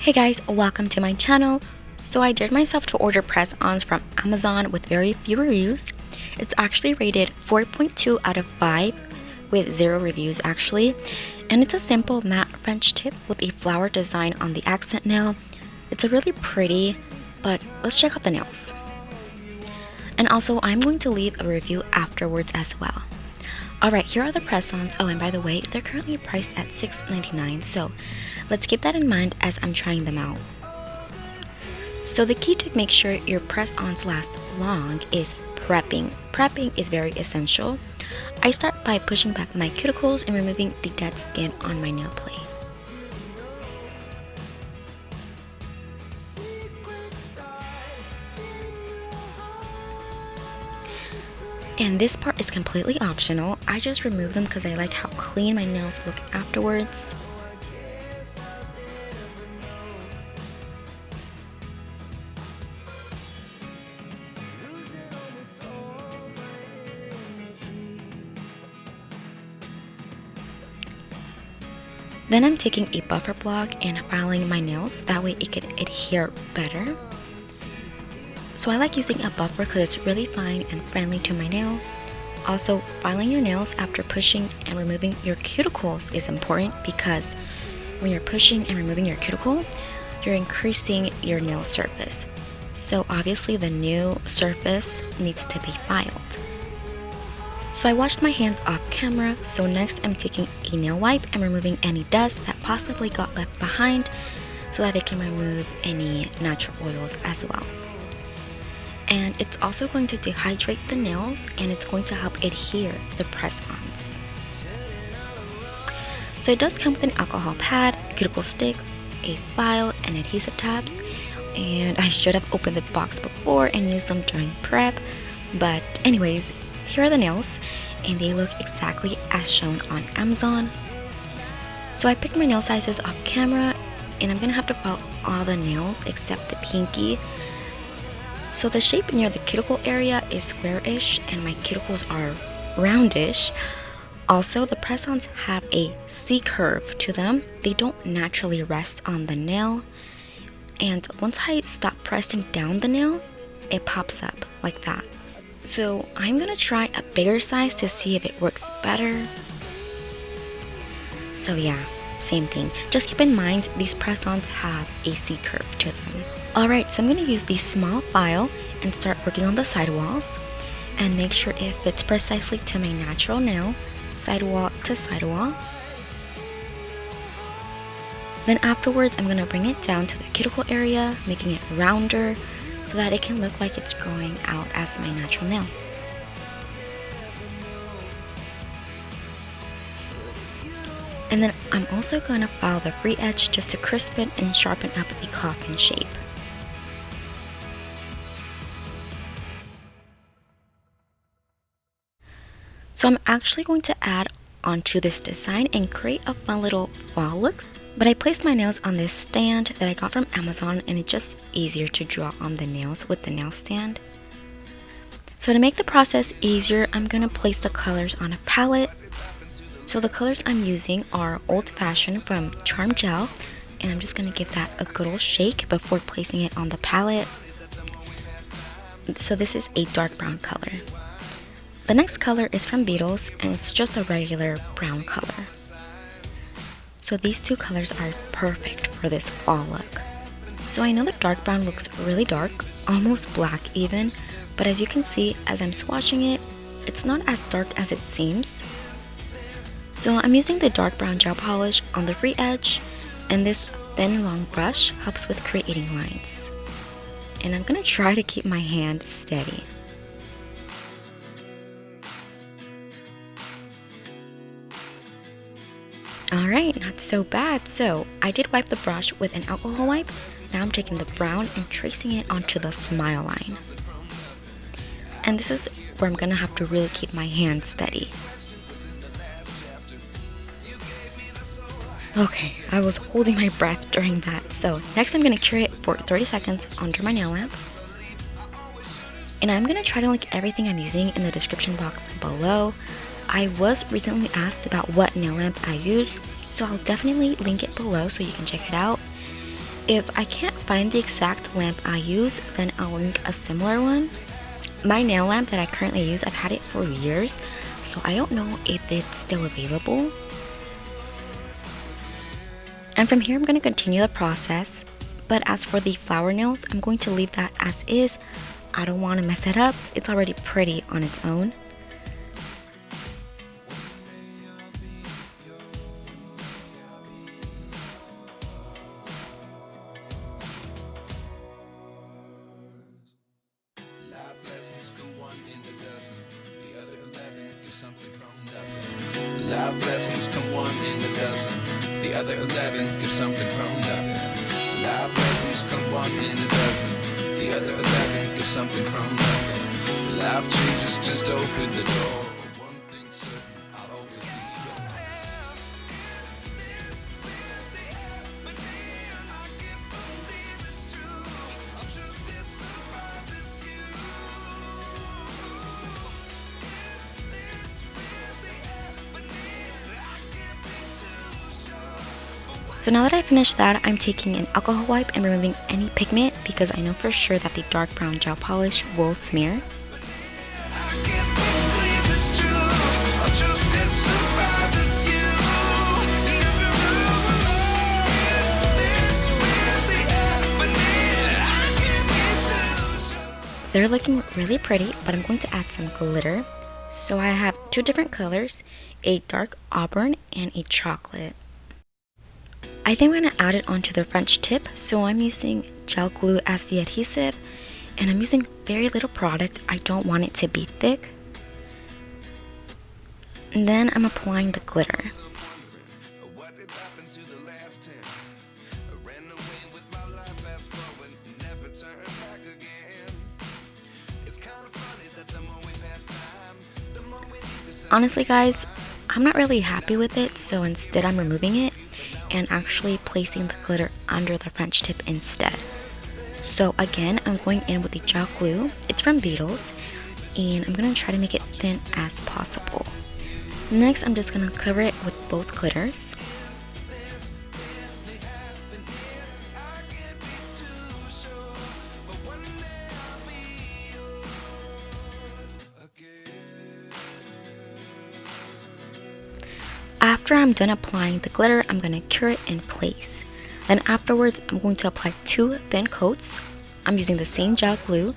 Hey guys, welcome to my channel. So I dared myself to order press-ons from Amazon with very few reviews. It's actually rated 4.2 out of 5 with 0 reviews actually. And it's a simple matte French tip with a flower design on the accent nail. It's a really pretty, but let's check out the nails. And also I'm going to leave a review afterwards as well. Alright, here are the press-ons. Oh, and by the way, they're currently priced at $6.99, so let's keep that in mind as I'm trying them out. So the key to make sure your press-ons last long is prepping. Prepping is very essential. I start by pushing back my cuticles and removing the dead skin on my nail plate. And this part is completely optional. I just remove them because I like how clean my nails look afterwards. Then I'm taking a buffer block and filing my nails, that way it can adhere better. So I like using a buffer because it's really fine and friendly to my nail. Also, filing your nails after pushing and removing your cuticles is important because when you're pushing and removing your cuticle, you're increasing your nail surface. So obviously the new surface needs to be filed. So I washed my hands off camera, so next I'm taking a nail wipe and removing any dust that possibly got left behind so that it can remove any natural oils as well. And it's also going to dehydrate the nails and it's going to help adhere the press-ons. So it does come with an alcohol pad, cuticle stick, a file, and adhesive tabs. And I should have opened the box before and used them during prep. But anyways, here are the nails and they look exactly as shown on Amazon. So I picked my nail sizes off camera and I'm gonna have to file all the nails except the pinky. So the shape near the cuticle area is square-ish and my cuticles are roundish. Also, the press-ons have a C-curve to them. They don't naturally rest on the nail. And once I stop pressing down the nail, it pops up like that. So I'm gonna try a bigger size to see if it works better. So yeah, same thing. Just keep in mind these press-ons have a C-curve to them. Alright, so I'm going to use the small file and start working on the sidewalls and make sure it fits precisely to my natural nail, sidewall to sidewall. Then afterwards, I'm going to bring it down to the cuticle area, making it rounder so that it can look like it's growing out as my natural nail. And then I'm also going to file the free edge just to crisp it and sharpen up the coffin shape. So I'm actually going to add onto this design and create a fun little fall look. But I placed my nails on this stand that I got from Amazon and it's just easier to draw on the nails with the nail stand. So to make the process easier, I'm going to place the colors on a palette. So the colors I'm using are Old Fashioned from Charm Gel and I'm just going to give that a good old shake before placing it on the palette. So this is a dark brown color. The next color is from Beetles and it's just a regular brown color. So these two colors are perfect for this fall look. So I know the dark brown looks really dark, almost black even, but as you can see as I'm swatching it, it's not as dark as it seems. So I'm using the dark brown gel polish on the free edge and this thin long brush helps with creating lines. And I'm gonna try to keep my hand steady. Alright, not so bad. So I did wipe the brush with an alcohol wipe. Now I'm taking the brown and tracing it onto the smile line. And this is where I'm gonna have to really keep my hand steady. Okay, I was holding my breath during that. So next I'm gonna cure it for 30 seconds under my nail lamp. And I'm gonna try to link everything I'm using in the description box below. I was recently asked about what nail lamp I use, so I'll definitely link it below so you can check it out. If I can't find the exact lamp I use, then I'll link a similar one. My nail lamp that I currently use, I've had it for years, so I don't know if it's still available. And from here, I'm going to continue the process. But as for the flower nails, I'm going to leave that as is. I don't want to mess it up. It's already pretty on its own. Life lessons come one in a dozen. The other 11 give something from nothing. Life lessons come one in a dozen. The other 11 give something from nothing. Life changes, just open the door. One thing's certain, I'll always be yours. So now that I finished that, I'm taking an alcohol wipe and removing any pigment because I know for sure that the dark brown gel polish will smear. They're looking really pretty, but I'm going to add some glitter. So I have two different colors, a dark auburn and a chocolate. I think I'm going to add it onto the French tip, so I'm using gel glue as the adhesive, and I'm using very little product. I don't want it to be thick. And then I'm applying the glitter. Honestly guys, I'm not really happy with it, so instead I'm removing it and actually placing the glitter under the French tip instead. So again, I'm going in with the gel glue. It's from Beetles, and I'm going to try to make it thin as possible. Next, I'm just going to cover it with both glitters. After I'm done applying the glitter, I'm going to cure it in place. Then afterwards, I'm going to apply two thin coats. I'm using the same gel glue,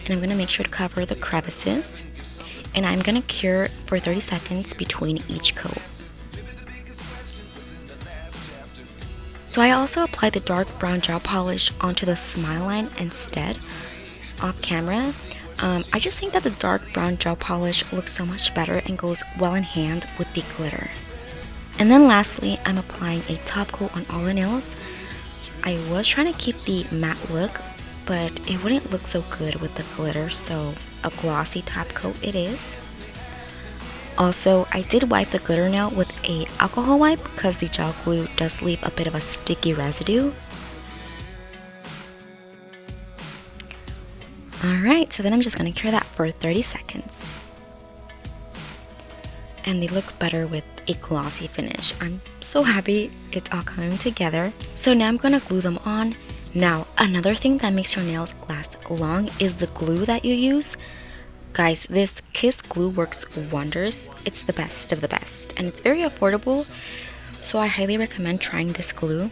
and I'm going to make sure to cover the crevices. And I'm going to cure for 30 seconds between each coat. So I also applied the dark brown gel polish onto the smile line instead, off camera. I just think that the dark brown gel polish looks so much better and goes well in hand with the glitter. And then lastly, I'm applying a top coat on all the nails. I was trying to keep the matte look, but it wouldn't look so good with the glitter, so a glossy top coat it is. Also, I did wipe the glitter nail with a alcohol wipe because the gel glue does leave a bit of a sticky residue. Alright, so then I'm just going to cure that for 30 seconds. And they look better with a glossy finish. I'm so happy it's all coming together. So now I'm going to glue them on. Now, another thing that makes your nails last long is the glue that you use. Guys, this Kiss glue works wonders. It's the best of the best, and it's very affordable, so I highly recommend trying this glue.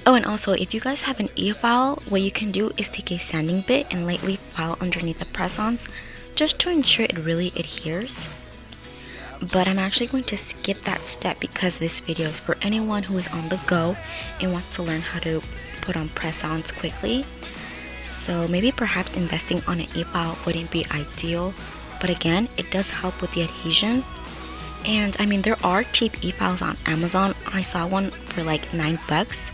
Oh, and also, if you guys have an e-file, what you can do is take a sanding bit and lightly file underneath the press-ons just to ensure it really adheres. But I'm actually going to skip that step because this video is for anyone who is on the go and wants to learn how to put on press-ons quickly. So maybe perhaps investing on an e-file wouldn't be ideal, but again, it does help with the adhesion. And I mean, there are cheap e-files on Amazon. I saw one for like $9.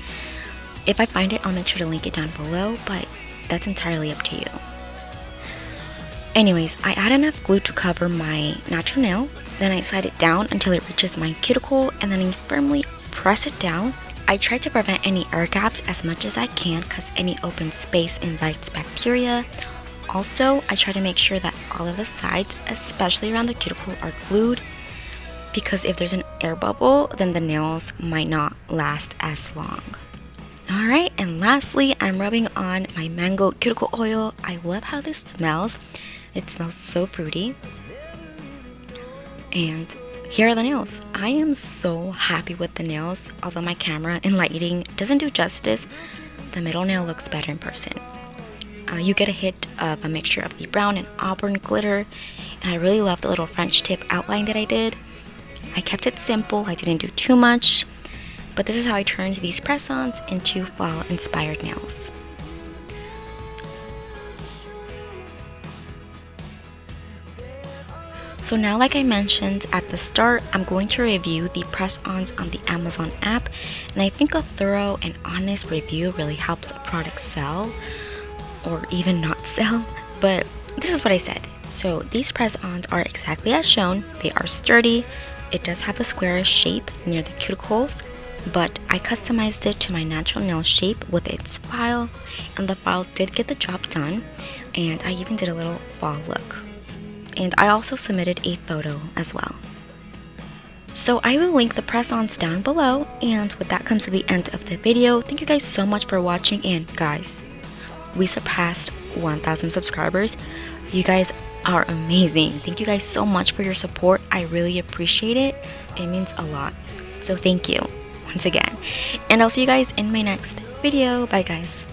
If I find it, I'll make sure to link it down below, but that's entirely up to you. Anyways, I add enough glue to cover my natural nail, then I slide it down until it reaches my cuticle, and then I firmly press it down. I try to prevent any air gaps as much as I can because any open space invites bacteria. Also, I try to make sure that all of the sides, especially around the cuticle, are glued, because if there's an air bubble, then the nails might not last as long. Alright, and lastly, I'm rubbing on my mango cuticle oil. I love how this smells. It smells so fruity. And here are the nails. I am so happy with the nails. Although my camera and lighting doesn't do justice, the middle nail looks better in person. You get a hit of a mixture of the brown and auburn glitter, and I really love the little French tip outline that I did. I kept it simple, I didn't do too much, but this is how I turned these press-ons into fall-inspired nails. So now, like I mentioned at the start, I'm going to review the press-ons on the Amazon app, and I think a thorough and honest review really helps a product sell, or even not sell, but this is what I said. So these press-ons are exactly as shown. They are sturdy. It does have a squarish shape near the cuticles, but I customized it to my natural nail shape with its file, and the file did get the job done, and I even did a little fall look. And I also submitted a photo as well. So I will link the press-ons down below, and with that comes to the end of the video. Thank you guys so much for watching, and guys, we surpassed 1,000 subscribers. You guys are amazing. Thank you guys so much for your support. I really appreciate it. It means a lot. So thank you once again. And I'll see you guys in my next video. Bye guys.